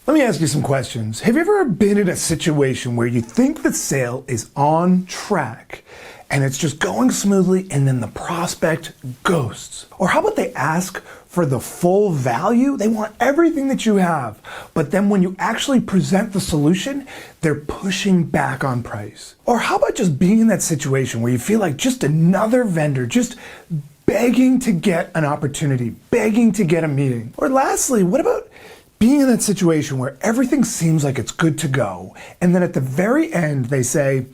Let me ask you some questions. Have you ever been in a situation where you think the sale is on track and it's just going smoothly and then the prospect ghosts? Or how about they ask for the full value? They want everything that you have, but then when you actually present the solution, they're pushing back on price. Or how about just being in that situation where you feel like just another vendor, just begging to get an opportunity, begging to get a meeting? Or lastly, what about being in that situation where everything seems like it's good to go, and then at the very end they say,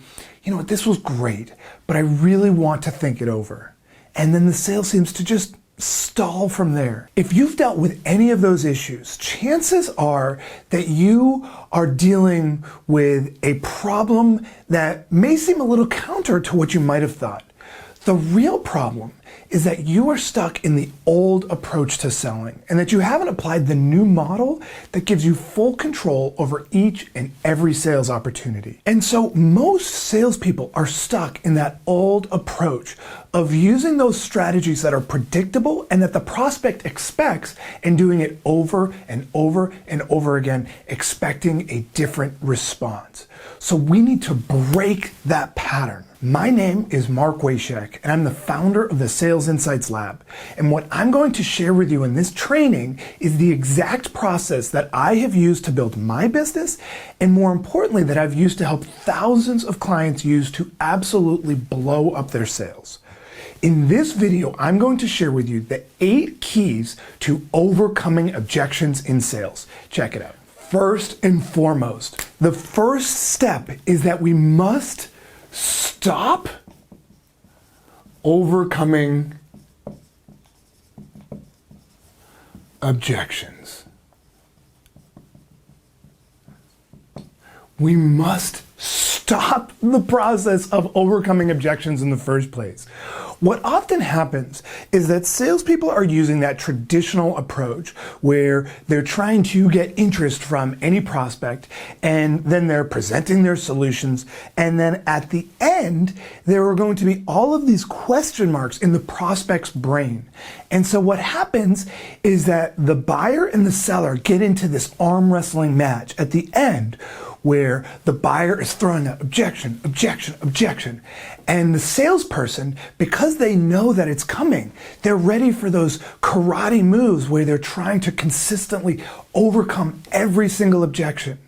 you know what, this was great, but I really want to think it over. And then the sale seems to just stall from there. If you've dealt with any of those issues, chances are that you are dealing with a problem that may seem a little counter to what you might have thought. The real problem is that you are stuck in the old approach to selling and that you haven't applied the new model that gives you full control over each and every sales opportunity. And so most salespeople are stuck in that old approach of using those strategies that are predictable and that the prospect expects and doing it over and over and over again, expecting a different response. So we need to break that pattern. My name is Mark Washek, and I'm the founder of the Sales Insights Lab. And what I'm going to share with you in this training is the exact process that I have used to build my business, and more importantly, that I've used to help thousands of clients use to absolutely blow up their sales. In this video, I'm going to share with you the 8 keys to overcoming objections in sales. Check it out. First and foremost, the first step is that we must stop overcoming objections. We must stop the process of overcoming objections in the first place. What often happens is that salespeople are using that traditional approach where they're trying to get interest from any prospect, and then they're presenting their solutions, and then at the end, there are going to be all of these question marks in the prospect's brain. And so what happens is that the buyer and the seller get into this arm wrestling match at the end, where the buyer is throwing out objection, objection, objection. And the salesperson, because they know that it's coming, they're ready for those karate moves where they're trying to consistently overcome every single objection.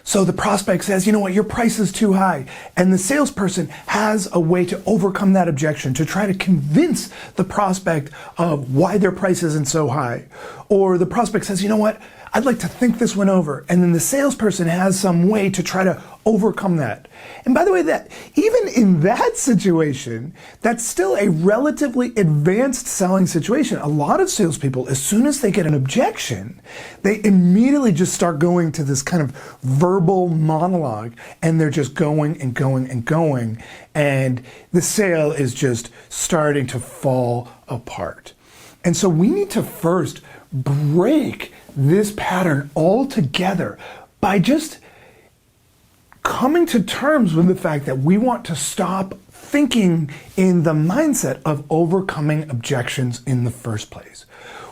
So the prospect says, you know what, your price is too high. And the salesperson has a way to overcome that objection, to try to convince the prospect of why their price isn't so high. Or the prospect says, you know what, I'd like to think this one over. And then the salesperson has some way to try to overcome that. And by the way, that even in that situation, that's still a relatively advanced selling situation. A lot of salespeople, as soon as they get an objection, they immediately just start going to this kind of verbal monologue, and they're just going and going and going, and the sale is just starting to fall apart. And so we need to first break this pattern altogether by just coming to terms with the fact that we want to stop thinking in the mindset of overcoming objections in the first place.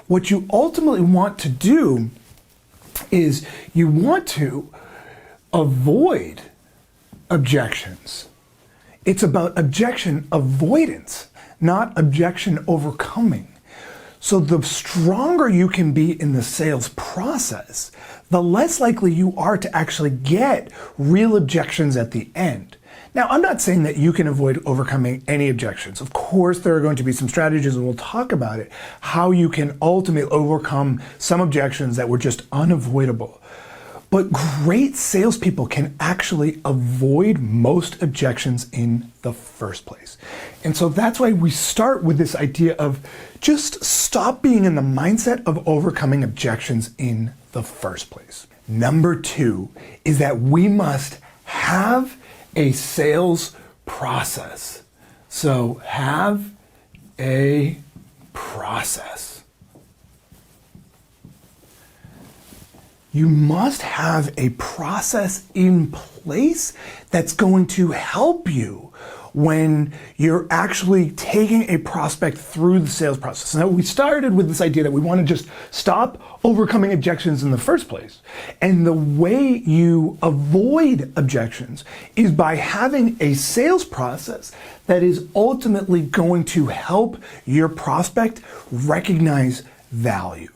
What you ultimately want to do is you want to avoid objections. It's about objection avoidance, not objection overcoming. So the stronger you can be in the sales process, the less likely you are to actually get real objections at the end. Now, I'm not saying that you can avoid overcoming any objections. Of course, there are going to be some strategies, and we'll talk about it, how you can ultimately overcome some objections that were just unavoidable. But great salespeople can actually avoid most objections in the first place. And so that's why we start with this idea of just stop being in the mindset of overcoming objections in the first place. Number 2 is that we must have a sales process. So have a process. You must have a process in place that's going to help you when you're actually taking a prospect through the sales process. Now, we started with this idea that we want to just stop overcoming objections in the first place. And the way you avoid objections is by having a sales process that is ultimately going to help your prospect recognize value.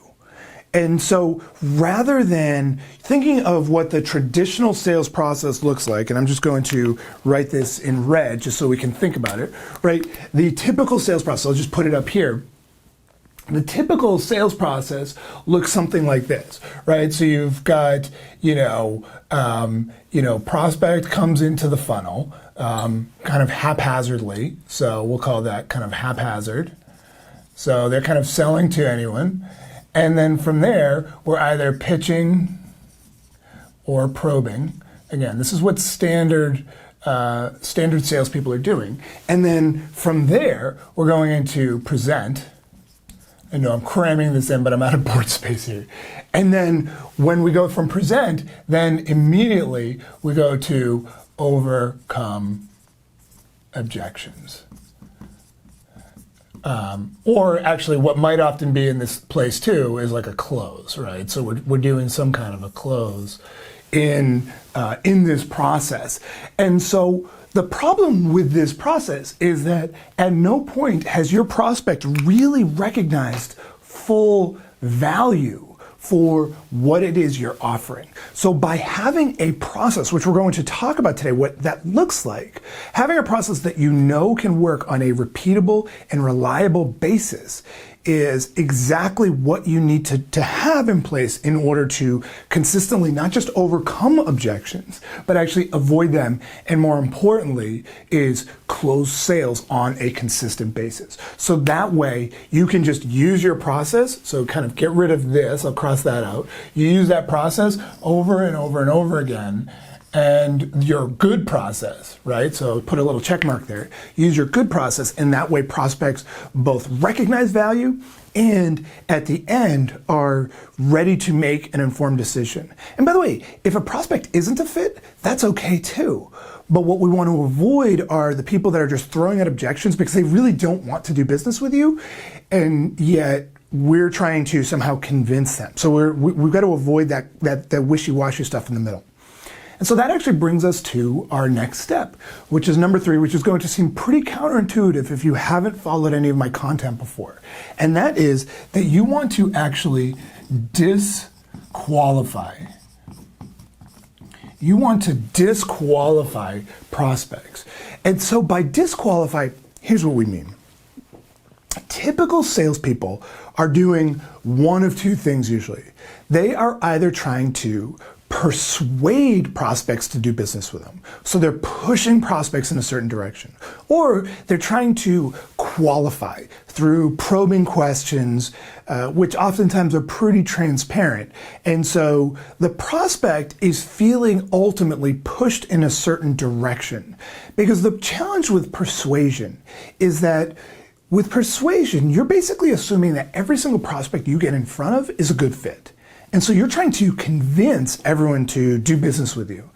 And so rather than thinking of what the traditional sales process looks like, and I'm just going to write this in red just so we can think about it, right? The typical sales process, I'll just put it up here. The typical sales process looks something like this, right? So you've got, prospect comes into the funnel, kind of haphazardly. So we'll call that kind of haphazard. So they're kind of selling to anyone. And then from there, we're either pitching or probing. Again, this is what standard salespeople are doing. And then from there, we're going into present. I know I'm cramming this in, but I'm out of board space here. And then when we go from present, then immediately we go to overcome objections. Or actually what might often be in this place too is like a close, right? So we're doing some kind of a close in this process. And so the problem with this process is that at no point has your prospect really recognized full value for what it is you're offering. So by having a process, which we're going to talk about today, what that looks like, having a process that you know can work on a repeatable and reliable basis is exactly what you need to have in place in order to consistently not just overcome objections, but actually avoid them, and more importantly, is close sales on a consistent basis. So that way you can just use your process, so kind of get rid of this, I'll cross that out. You use that process over and over and over again, and your good process, right? So put a little check mark there. Use your good process, and that way prospects both recognize value and at the end are ready to make an informed decision. And by the way, if a prospect isn't a fit, that's okay too. But what we want to avoid are the people that are just throwing out objections because they really don't want to do business with you, and yet we're trying to somehow convince them. So we've got to avoid that wishy-washy stuff in the middle. And so that actually brings us to our next step, which is number 3, which is going to seem pretty counterintuitive if you haven't followed any of my content before. And that is that you want to actually disqualify. You want to disqualify prospects. And so by disqualify, here's what we mean. Typical salespeople are doing one of two things usually. They are either trying to persuade prospects to do business with them. So they're pushing prospects in a certain direction. Or they're trying to qualify through probing questions, which oftentimes are pretty transparent. And so the prospect is feeling ultimately pushed in a certain direction. Because the challenge with persuasion is that with persuasion, you're basically assuming that every single prospect you get in front of is a good fit. And so you're trying to convince everyone to do business with you.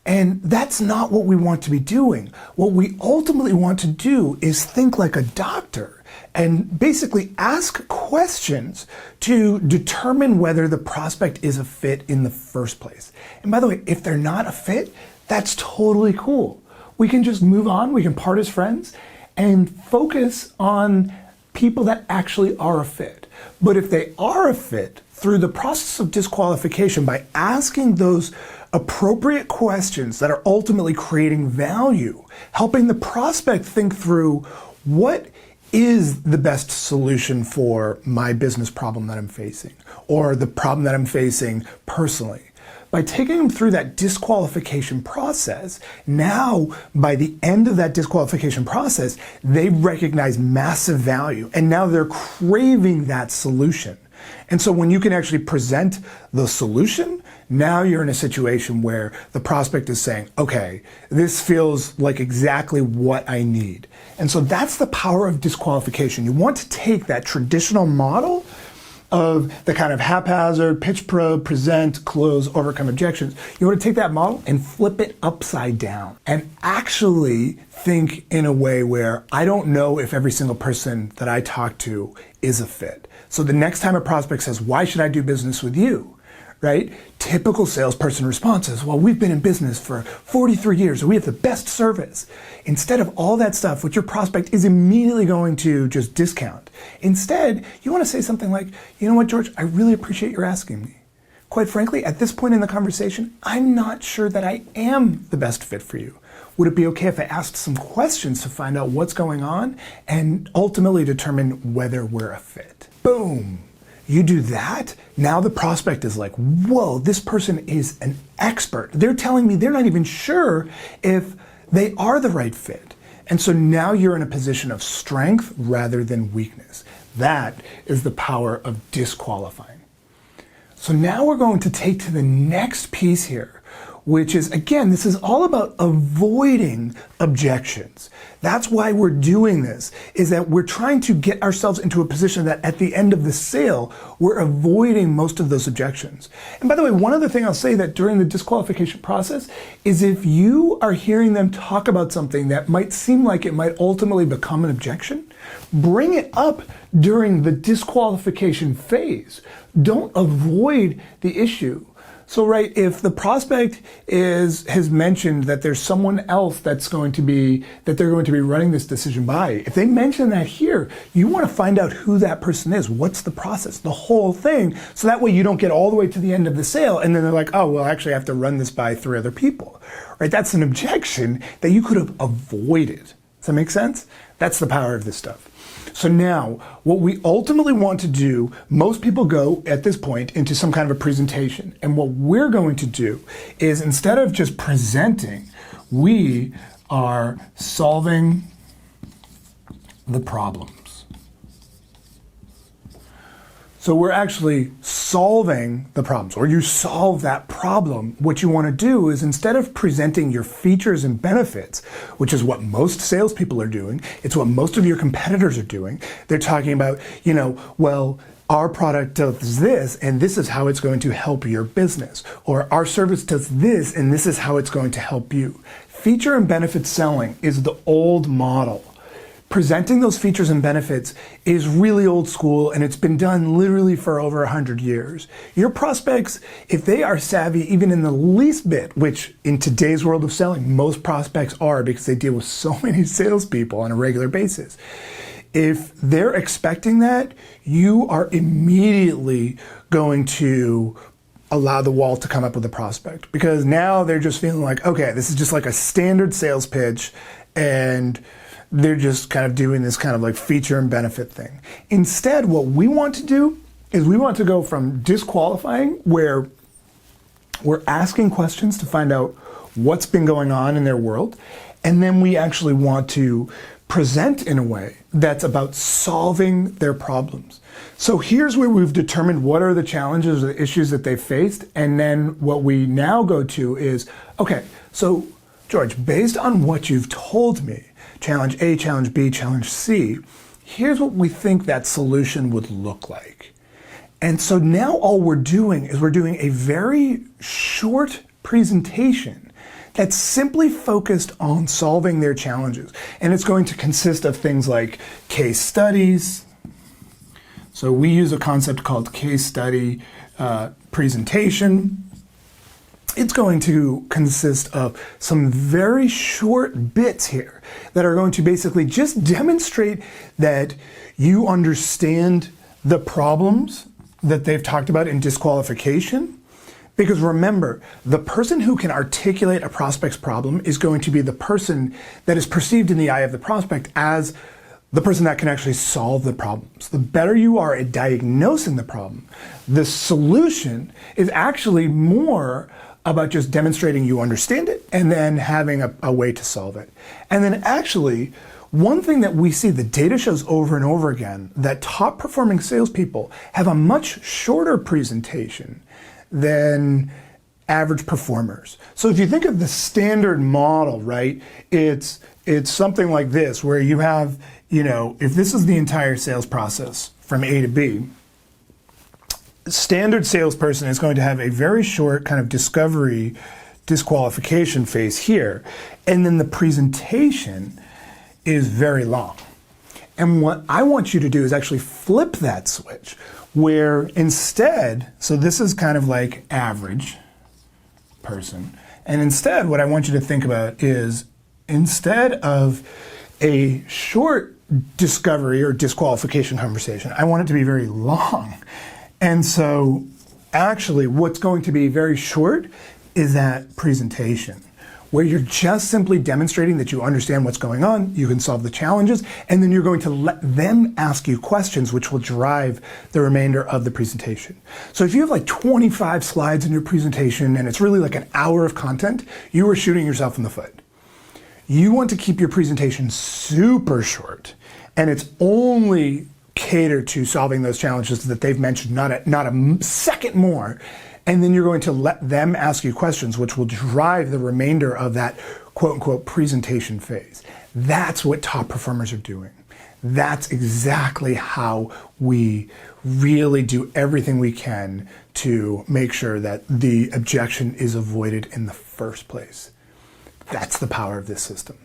And that's not what we want to be doing. What we ultimately want to do is think like a doctor and basically ask questions to determine whether the prospect is a fit in the first place. And by the way, if they're not a fit, that's totally cool. We can just move on, we can part as friends, and focus on people that actually are a fit. But if they are a fit, through the process of disqualification, by asking those appropriate questions that are ultimately creating value, helping the prospect think through what is the best solution for my business problem that I'm facing, or the problem that I'm facing personally. By taking them through that disqualification process, now by the end of that disqualification process, they recognize massive value, and now they're craving that solution. And so when you can actually present the solution, now you're in a situation where the prospect is saying, okay, this feels like exactly what I need. And so that's the power of disqualification. You want to take that traditional model of the kind of haphazard, pitch, probe, present, close, overcome objections. You want to take that model and flip it upside down and actually think in a way where I don't know if every single person that I talk to is a fit. So the next time a prospect says, why should I do business with you? Right? Typical salesperson response is, well, we've been in business for 43 years, or we have the best service. Instead of all that stuff, which your prospect is immediately going to just discount. Instead, you want to say something like, you know what, George, I really appreciate your asking me. Quite frankly, at this point in the conversation, I'm not sure that I am the best fit for you. Would it be okay if I asked some questions to find out what's going on and ultimately determine whether we're a fit? Boom. You do that, now the prospect is like, whoa, this person is an expert. They're telling me they're not even sure if they are the right fit. And so now you're in a position of strength rather than weakness. That is the power of disqualifying. So now we're going to take to the next piece here, which is, again, this is all about avoiding objections. That's why we're doing this, is that we're trying to get ourselves into a position that at the end of the sale, we're avoiding most of those objections. And by the way, one other thing I'll say that during the disqualification process is if you are hearing them talk about something that might seem like it might ultimately become an objection, bring it up during the disqualification phase. Don't avoid the issue. So, right, if the prospect has mentioned that there's someone else that they're going to be running this decision by, if they mention that here, you want to find out who that person is. What's the process, the whole thing, so that way you don't get all the way to the end of the sale and then they're like, oh, well, actually I have to run this by 3 other people, right? That's an objection that you could have avoided. Does that make sense? That's the power of this stuff. So now, what we ultimately want to do, most people go at this point into some kind of a presentation. And what we're going to do is, instead of just presenting, we are solving the problems. So we're actually solving the problems, or you solve that problem. What you want to do is, instead of presenting your features and benefits, which is what most salespeople are doing, it's what most of your competitors are doing. They're talking about, well, our product does this, and this is how it's going to help your business. Or our service does this, and this is how it's going to help you. Feature and benefit selling is the old model. Presenting those features and benefits is really old school, and it's been done literally for over 100 years. Your prospects, if they are savvy even in the least bit, which in today's world of selling, most prospects are because they deal with so many salespeople on a regular basis. If they're expecting that, you are immediately going to allow the wall to come up with the prospect, because now they're just feeling like, okay, this is just like a standard sales pitch, and they're just kind of doing this kind of like feature and benefit thing. Instead, what we want to do is we want to go from disqualifying, where we're asking questions to find out what's been going on in their world, and then we actually want to present in a way that's about solving their problems. So here's where we've determined what are the challenges or the issues that they faced, and then what we now go to is, okay, so George, based on what you've told me, challenge A, challenge B, challenge C, here's what we think that solution would look like. And so now all we're doing is we're doing a very short presentation that's simply focused on solving their challenges. And it's going to consist of things like case studies. So we use a concept called case study presentation. It's going to consist of some very short bits here that are going to basically just demonstrate that you understand the problems that they've talked about in disqualification. Because remember, the person who can articulate a prospect's problem is going to be the person that is perceived in the eye of the prospect as the person that can actually solve the problems. The better you are at diagnosing the problem, the solution is actually more about just demonstrating you understand it and then having a way to solve it. And then actually, one thing that we see, the data shows over and over again, that top performing salespeople have a much shorter presentation than average performers. So if you think of the standard model, right, it's something like this, where you have, if this is the entire sales process from A to B, standard salesperson is going to have a very short kind of discovery disqualification phase here, and then the presentation is very long. And what I want you to do is actually flip that switch, where instead, so this is kind of like average person, and instead what I want you to think about is, instead of a short discovery or disqualification conversation, I want it to be very long. And so actually what's going to be very short is that presentation, where you're just simply demonstrating that you understand what's going on, you can solve the challenges, and then you're going to let them ask you questions which will drive the remainder of the presentation. So if you have like 25 slides in your presentation and it's really like an hour of content, you are shooting yourself in the foot. You want to keep your presentation super short, and it's only catered to solving those challenges that they've mentioned, not a second more. And then you're going to let them ask you questions, which will drive the remainder of that quote unquote presentation phase. That's what top performers are doing. That's exactly how we really do everything we can to make sure that the objection is avoided in the first place. That's the power of this system.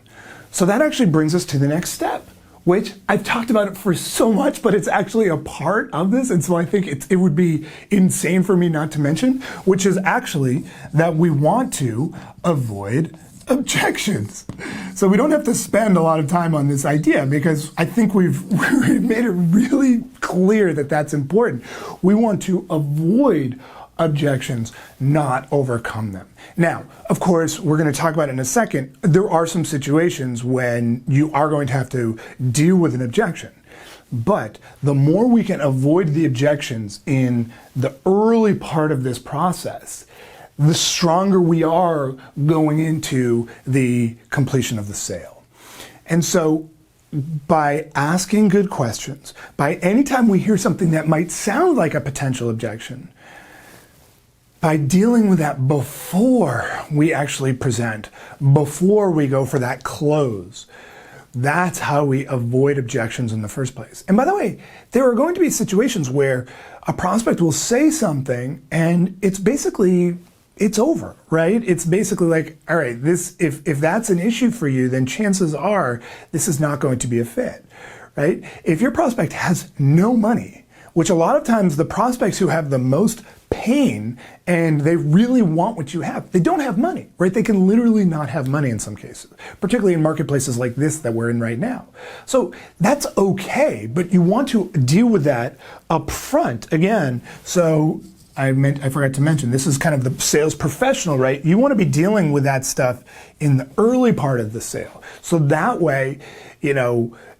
So that actually brings us to the next step, which I've talked about it for so much, but it's actually a part of this. And so I think it would be insane for me not to mention, which is actually that we want to avoid objections. So we don't have to spend a lot of time on this idea, because I think we've made it really clear that that's important. We want to avoid objections, not overcome them. Now, of course, we're going to talk about it in a second. There are some situations when you are going to have to deal with an objection. But the more we can avoid the objections in the early part of this process, the stronger we are going into the completion of the sale. And so by asking good questions, by any time we hear something that might sound like a potential objection, by dealing with that before we actually present, before we go for that close, that's how we avoid objections in the first place. And by the way, there are going to be situations where a prospect will say something and it's over, right? It's basically like, all right, if that's an issue for you, then chances are this is not going to be a fit, right? If your prospect has no money, which a lot of times the prospects who have the most pain and they really want what you have, they don't have money, right? They can literally not have money in some cases, particularly in marketplaces like this that we're in right now. So that's okay, but you want to deal with that up front. Again, so I forgot to mention, this is kind of the sales professional, right? You want to be dealing with that stuff in the early part of the sale. So that way,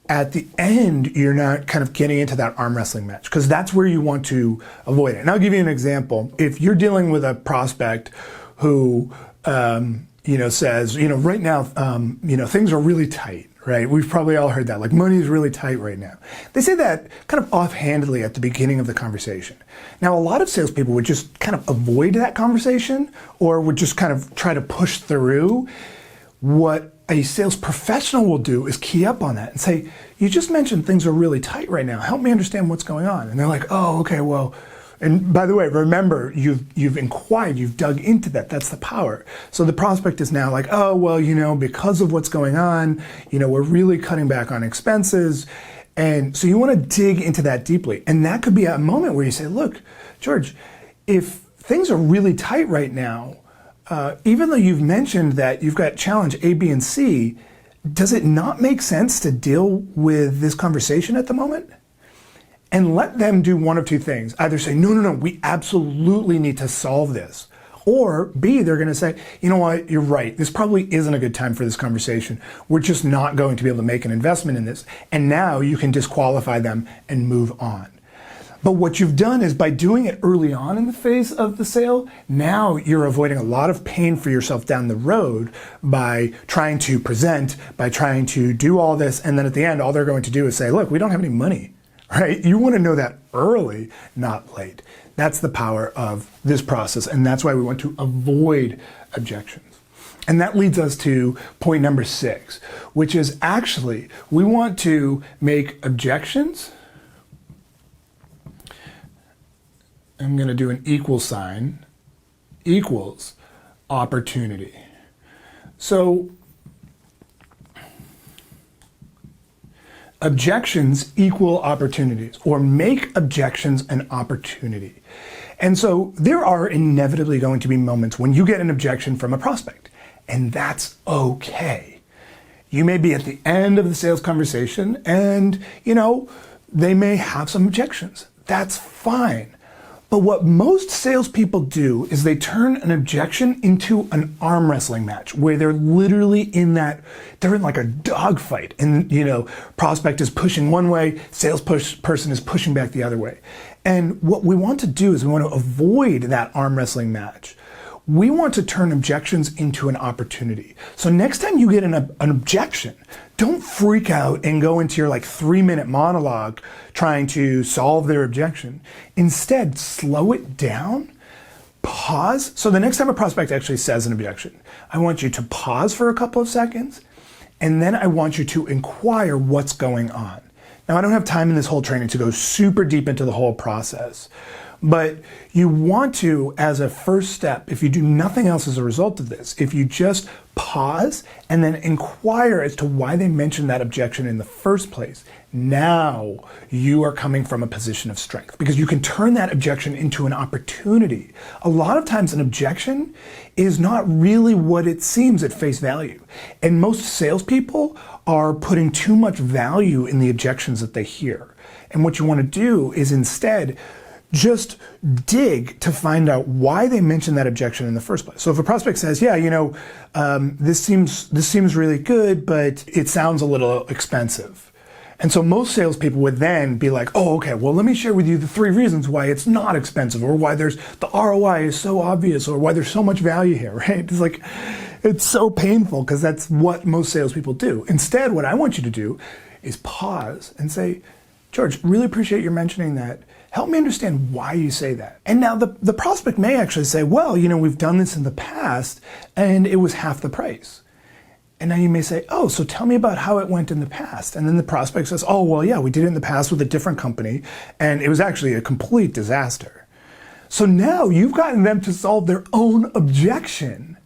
at the end, you're not kind of getting into that arm wrestling match, because that's where you want to avoid it. And I'll give you an example. If you're dealing with a prospect who, says, right now, things are really tight, right? We've probably all heard that, like money is really tight right now. They say that kind of offhandedly at the beginning of the conversation. Now, a lot of salespeople would just kind of avoid that conversation, or would just kind of try to push through. What a sales professional will do is key up on that and say, you just mentioned things are really tight right now. Help me understand what's going on. And they're like, oh, okay, well, and by the way, remember, you've inquired, you've dug into that. That's the power. So the prospect is now like, oh, well, because of what's going on, we're really cutting back on expenses. And so you want to dig into that deeply. And that could be a moment where you say, look, George, if things are really tight right now, even though you've mentioned that you've got challenge A, B, and C, does it not make sense to deal with this conversation at the moment? And let them do one of two things. Either say, no, we absolutely need to solve this. Or B, they're going to say, you know what, you're right. This probably isn't a good time for this conversation. We're just not going to be able to make an investment in this. And now you can disqualify them and move on. But what you've done is, by doing it early on in the phase of the sale, now you're avoiding a lot of pain for yourself down the road by trying to present, by trying to do all this, and then at the end, all they're going to do is say, look, we don't have any money, right? You want to know that early, not late. That's the power of this process, and that's why we want to avoid objections. And that leads us to point number 6, which is actually, we want to make objections I'm going to do an equal sign, equals opportunity. So objections equal opportunities, or make objections an opportunity. And so there are inevitably going to be moments when you get an objection from a prospect, and that's okay. You may be at the end of the sales conversation and, they may have some objections. That's fine. But what most salespeople do is they turn an objection into an arm wrestling match where they're literally they're in like a dogfight, and prospect is pushing one way, person is pushing back the other way. And what we want to do is we want to avoid that arm wrestling match. We want to turn objections into an opportunity. So next time you get an objection, don't freak out and go into your 3-minute monologue trying to solve their objection. Instead, slow it down, pause. So the next time a prospect actually says an objection, I want you to pause for a couple of seconds, and then I want you to inquire what's going on. Now, I don't have time in this whole training to go super deep into the whole process, but you want to, as a first step, if you do nothing else as a result of this, if you just pause and then inquire as to why they mentioned that objection in the first place, now you are coming from a position of strength, because you can turn that objection into an opportunity. A lot of times an objection is not really what it seems at face value. And most salespeople are putting too much value in the objections that they hear. And what you want to do is instead just dig to find out why they mentioned that objection in the first place. So if a prospect says, this seems really good, but it sounds a little expensive. And so most salespeople would then be like, oh, okay, well, let me share with you the 3 reasons why it's not expensive, or why the ROI is so obvious, or why there's so much value here, right? It's so painful because that's what most salespeople do. Instead, what I want you to do is pause and say, George, really appreciate your mentioning that. Help me understand why you say that. And now the prospect may actually say, well, we've done this in the past and it was half the price. And now you may say, oh, so tell me about how it went in the past. And then the prospect says, oh, well, yeah, we did it in the past with a different company and it was actually a complete disaster. So now you've gotten them to solve their own objection.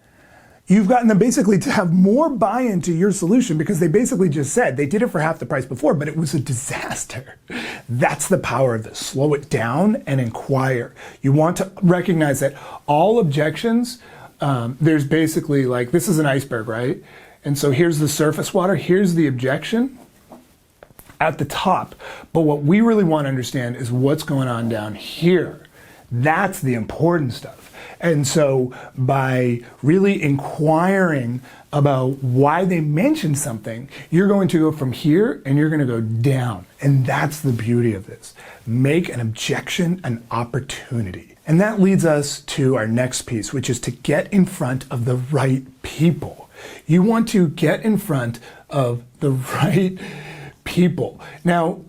You've gotten them basically to have more buy-in to your solution because they basically just said they did it for half the price before, but it was a disaster. That's the power of this. Slow it down and inquire. You want to recognize that all objections, there's basically this is an iceberg, right? And so here's the surface water, here's the objection at the top. But what we really want to understand is what's going on down here. That's the important stuff. And so by really inquiring about why they mentioned something, you're going to go from here and you're going to go down. And that's the beauty of this. Make an objection an opportunity. And that leads us to our next piece, which is to get in front of the right people. You want to get in front of the right people. Now,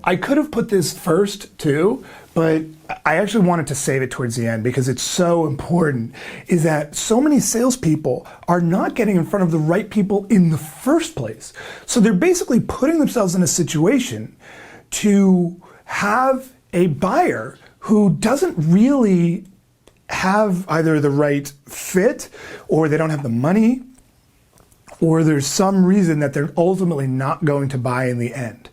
I could have put this first too, but I actually wanted to save it towards the end because it's so important, is that so many salespeople are not getting in front of the right people in the first place. So they're basically putting themselves in a situation to have a buyer who doesn't really have either the right fit, or they don't have the money, or there's some reason that they're ultimately not going to buy in the end.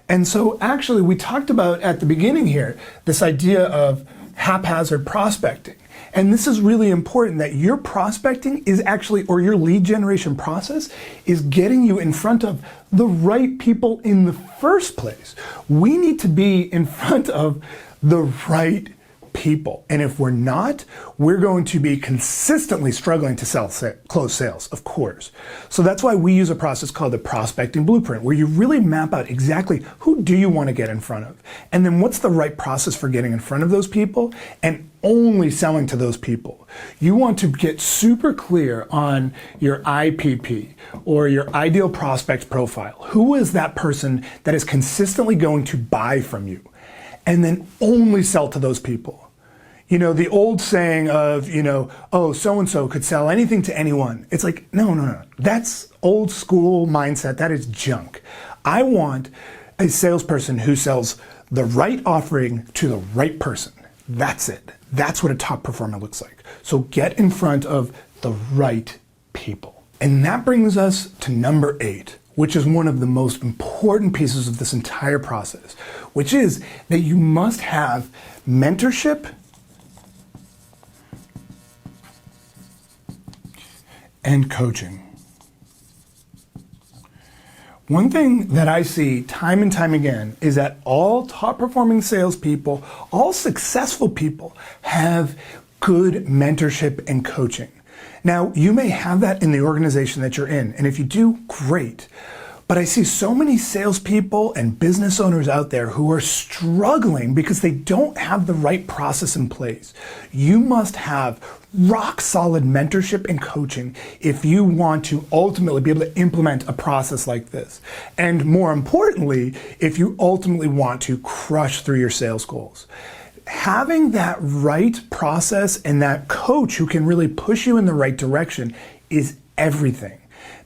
And so actually we talked about at the beginning here, this idea of haphazard prospecting. And this is really important, that your prospecting is actually, or your lead generation process is getting you in front of the right people in the first place. We need to be in front of the right people. And if we're not, we're going to be consistently struggling to close sales, of course. So that's why we use a process called the prospecting blueprint, where you really map out exactly who do you want to get in front of, and then what's the right process for getting in front of those people and only selling to those people. You want to get super clear on your IPP, or your ideal prospect profile. Who is that person that is consistently going to buy from you? And then only sell to those people. The old saying of, oh, so-and-so could sell anything to anyone. It's like, no. That's old school mindset. That is junk. I want a salesperson who sells the right offering to the right person. That's it. That's what a top performer looks like. So get in front of the right people. And that brings us to number 8, which is one of the most important pieces of this entire process, which is that you must have mentorship and coaching. One thing that I see time and time again is that all top performing salespeople, all successful people have good mentorship and coaching. Now, you may have that in the organization that you're in, and if you do, great. But I see so many salespeople and business owners out there who are struggling because they don't have the right process in place. You must have rock solid mentorship and coaching if you want to ultimately be able to implement a process like this. And more importantly, if you ultimately want to crush through your sales goals. Having that right process and that coach who can really push you in the right direction is everything.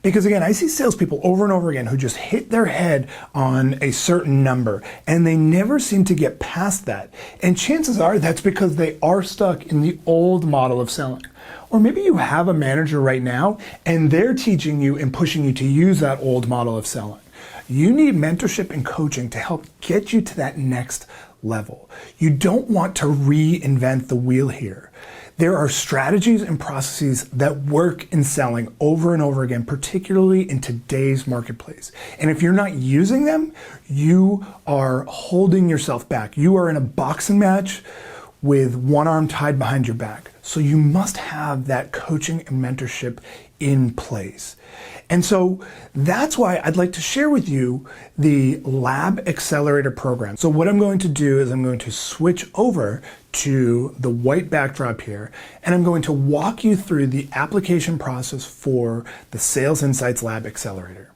Because again, I see salespeople over and over again who just hit their head on a certain number and they never seem to get past that. And chances are that's because they are stuck in the old model of selling. Or maybe you have a manager right now and they're teaching you and pushing you to use that old model of selling. You need mentorship and coaching to help get you to that next level. You don't want to reinvent the wheel here. There are strategies and processes that work in selling over and over again, particularly in today's marketplace. And if you're not using them, you are holding yourself back. You are in a boxing match with one arm tied behind your back. So you must have that coaching and mentorship in place. And so that's why I'd like to share with you the Lab Accelerator program. So what I'm going to do is I'm going to switch over to the white backdrop here, and I'm going to walk you through the application process for the Sales Insights Lab Accelerator.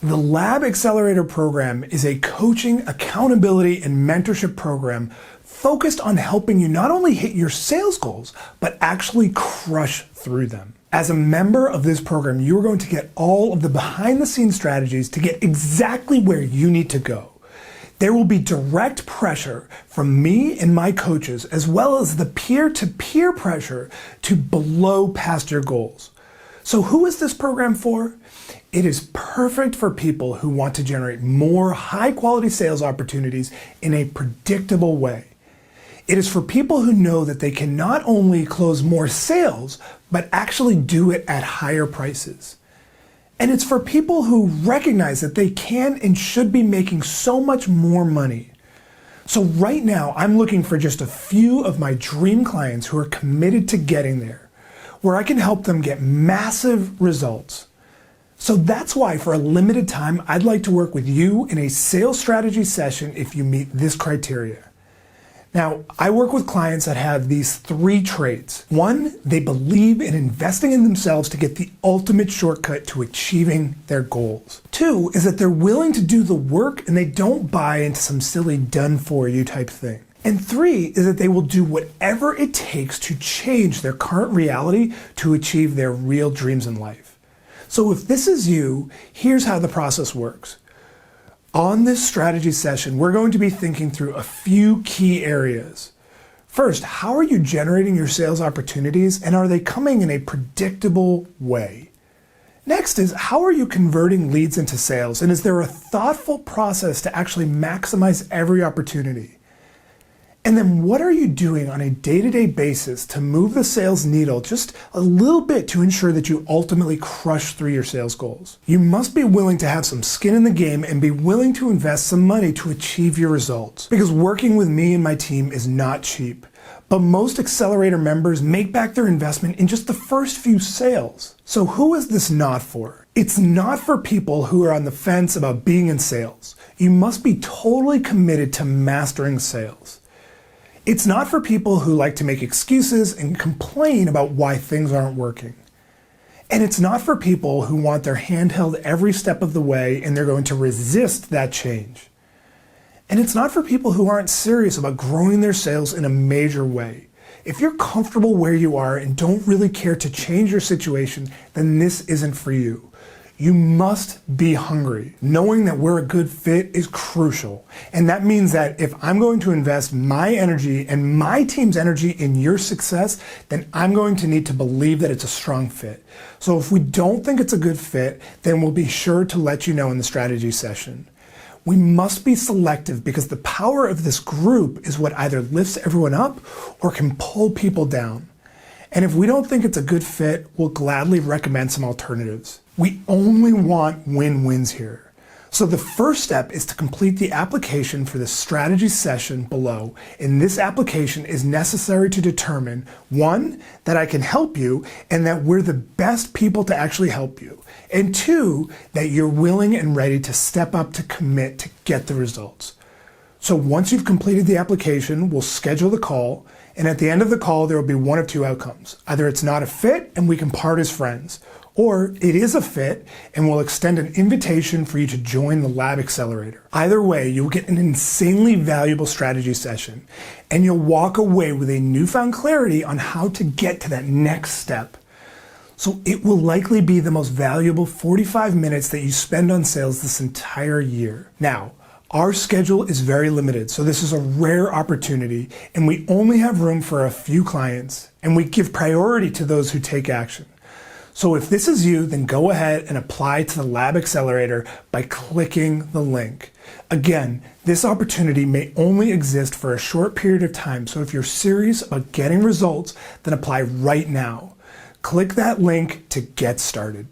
The Lab Accelerator program is a coaching, accountability, and mentorship program focused on helping you not only hit your sales goals, but actually crush through them. As a member of this program, you're going to get all of the behind-the-scenes strategies to get exactly where you need to go. There will be direct pressure from me and my coaches, as well as the peer-to-peer pressure to blow past your goals. So who is this program for? It is perfect for people who want to generate more high-quality sales opportunities in a predictable way. It is for people who know that they can not only close more sales, but actually do it at higher prices. And it's for people who recognize that they can and should be making so much more money. So right now, I'm looking for just a few of my dream clients who are committed to getting there, where I can help them get massive results. So that's why for a limited time, I'd like to work with you in a sales strategy session if you meet this criteria. Now, I work with clients that have these 3 traits. 1, they believe in investing in themselves to get the ultimate shortcut to achieving their goals. 2 is that they're willing to do the work and they don't buy into some silly done-for-you type thing. And 3 is that they will do whatever it takes to change their current reality to achieve their real dreams in life. So if this is you, here's how the process works. On this strategy session, we're going to be thinking through a few key areas. First, how are you generating your sales opportunities and are they coming in a predictable way? Next is, how are you converting leads into sales and is there a thoughtful process to actually maximize every opportunity? And then what are you doing on a day-to-day basis to move the sales needle just a little bit to ensure that you ultimately crush through your sales goals? You must be willing to have some skin in the game and be willing to invest some money to achieve your results. Because working with me and my team is not cheap. But most Accelerator members make back their investment in just the first few sales. So who is this not for? It's not for people who are on the fence about being in sales. You must be totally committed to mastering sales. It's not for people who like to make excuses and complain about why things aren't working. And it's not for people who want their hand held every step of the way and they're going to resist that change. And it's not for people who aren't serious about growing their sales in a major way. If you're comfortable where you are and don't really care to change your situation, then this isn't for you. You must be hungry. Knowing that we're a good fit is crucial. And that means that if I'm going to invest my energy and my team's energy in your success, then I'm going to need to believe that it's a strong fit. So if we don't think it's a good fit, then we'll be sure to let you know in the strategy session. We must be selective because the power of this group is what either lifts everyone up or can pull people down. And if we don't think it's a good fit, we'll gladly recommend some alternatives. We only want win-wins here. So the first step is to complete the application for the strategy session below. And this application is necessary to determine, one, that I can help you and that we're the best people to actually help you. And two, that you're willing and ready to step up to commit to get the results. So once you've completed the application, we'll schedule the call. And at the end of the call, there will be one of two outcomes. Either it's not a fit and we can part as friends, or it is a fit and we'll extend an invitation for you to join the Lab Accelerator. Either way, you'll get an insanely valuable strategy session and you'll walk away with a newfound clarity on how to get to that next step. So it will likely be the most valuable 45 minutes that you spend on sales this entire year. Now, our schedule is very limited, so this is a rare opportunity, and we only have room for a few clients, and we give priority to those who take action. So if this is you, then go ahead and apply to the Lab Accelerator by clicking the link. Again, this opportunity may only exist for a short period of time, so if you're serious about getting results, then apply right now. Click that link to get started.